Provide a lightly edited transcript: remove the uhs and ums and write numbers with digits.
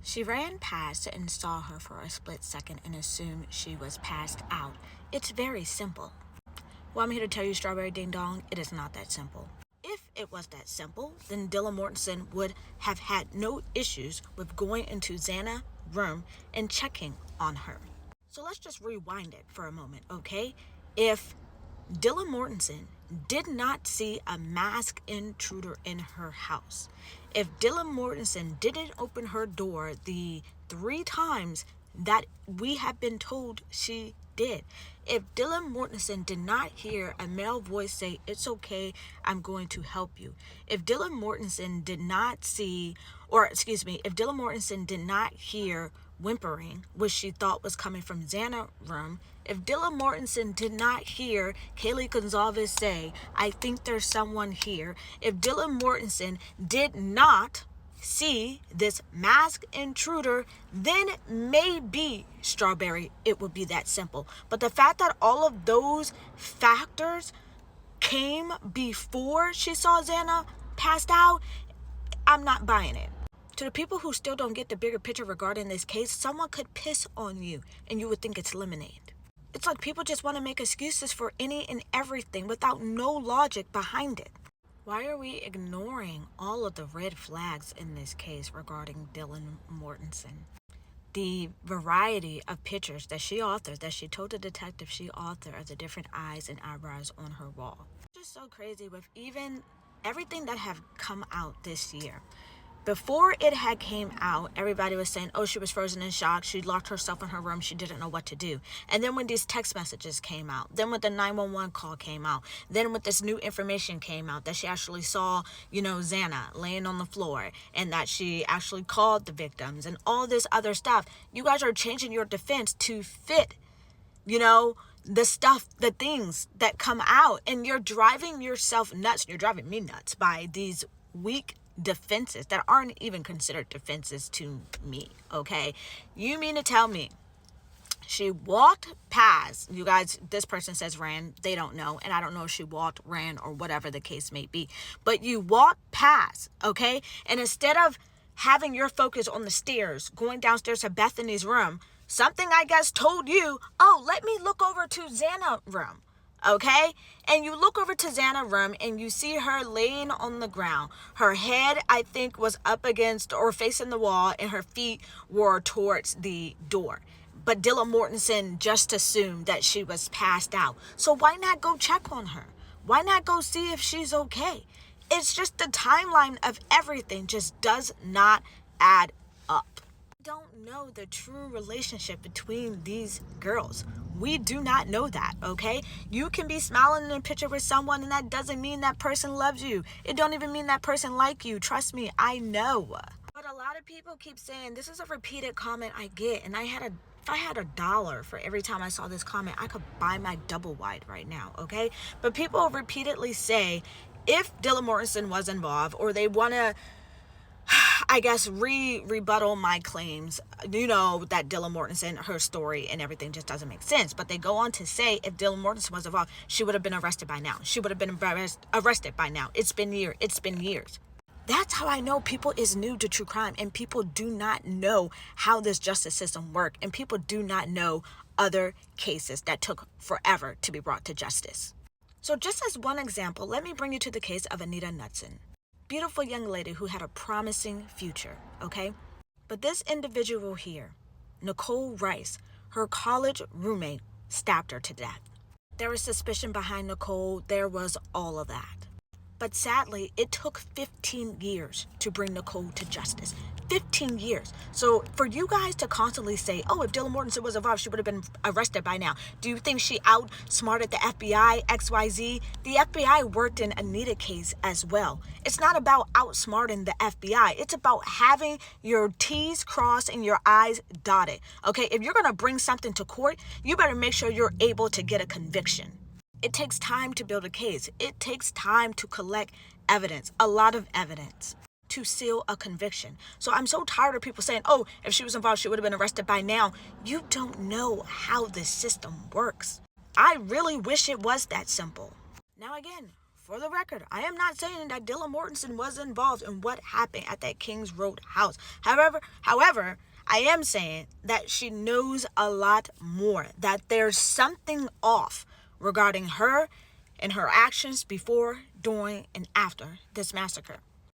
She ran past and saw her for a split second and assumed she was passed out. It's very simple. Well, I'm here to tell you, Strawberry Ding Dong, it is not that simple. If it was that simple, then Dylan Mortensen would have had no issues with going into Xana's room and checking on her. So let's just rewind it for a moment, okay? If Dylan Mortensen did not see a masked intruder in her house, if Dylan Mortensen didn't open her door the 3 times that we have been told she did, if Dylan Mortensen did not hear a male voice say, "It's okay, I'm going to help you," if Dylan Mortensen did not see, if Dylan Mortensen did not hear whimpering, which she thought was coming from Xana's room, if Dylan Mortensen did not hear Kaylee Gonzalez say, "I think there's someone here," if Dylan Mortensen did not see this masked intruder, then maybe, Strawberry, it would be that simple. But the fact that all of those factors came before she saw Xana passed out, I'm not buying it. To the people who still don't get the bigger picture regarding this case, someone could piss on you and you would think it's lemonade. It's like people just want to make excuses for any and everything without no logic behind it. Why are we ignoring all of the red flags in this case regarding Dylan Mortensen? The variety of pictures that she authored, that she told the detective she authored, of the different eyes and eyebrows on her wall. It's just so crazy with even everything that have come out this year. Before it had came out, everybody was saying, oh, she was frozen in shock. She locked herself in her room. She didn't know what to do. And then when these text messages came out, then when the 911 call came out, then when this new information came out that she actually saw, Xana laying on the floor and that she actually called the victims and all this other stuff, you guys are changing your defense to fit, the things that come out. And you're driving yourself nuts. You're driving me nuts by these weak defenses that aren't even considered defenses to me, okay? You mean to tell me she walked past, you guys, this person says ran, they don't know, and I don't know if she walked, ran, or whatever the case may be, but you walked past, okay? And instead of having your focus on the stairs, going downstairs to Bethany's room, something I guess told you, oh, let me look over to Xana's room. Okay? And you look over to Xana's room and you see her laying on the ground. Her head, I think, was up against or facing the wall and her feet were towards the door. But Dylan Mortensen just assumed that she was passed out. So why not go check on her? Why not go see if she's okay? It's just the timeline of everything just does not add up. Don't know the true relationship between these girls. We do not know that, okay? You can be smiling in a picture with someone and that doesn't mean that person loves you. It don't even mean that person like you. Trust me, I know. But a lot of people keep saying, this is a repeated comment I get, and if I had $1 for every time I saw this comment, I could buy my double wide right now, okay? But people repeatedly say, if Dylan Mortensen was involved, or they want to, I guess, rebuttal my claims, that Dylan Mortensen, her story and everything just doesn't make sense. But they go on to say if Dylan Mortensen was involved, she would have been arrested by now. She would have been arrested by now. It's been years. That's how I know people is new to true crime, and people do not know how this justice system works, and people do not know other cases that took forever to be brought to justice. So just as one example, let me bring you to the case of Anita Knudsen. Beautiful young lady who had a promising future, okay? But this individual here, Nicole Rice, her college roommate, stabbed her to death. There was suspicion behind Nicole. There was all of that. But sadly, it took 15 years to bring Nicole to justice. 15 years. So for you guys to constantly say, oh, if Dylan Mortensen was involved, she would have been arrested by now. Do you think she outsmarted the FBI, XYZ? The FBI worked in Anita's case as well. It's not about outsmarting the FBI. It's about having your T's crossed and your I's dotted. Okay, if you're going to bring something to court, you better make sure you're able to get a conviction. It takes time to build a case. It takes time to collect evidence, a lot of evidence, to seal a conviction. So I'm so tired of people saying, oh, if she was involved, she would have been arrested by now. You don't know how this system works. I really wish it was that simple. Now again, For the record, I am not saying that Dylan Mortensen was involved in what happened at that Kings Road house. However, I am saying that she knows a lot more, that there's something off regarding her and her actions before, during, and after this massacre.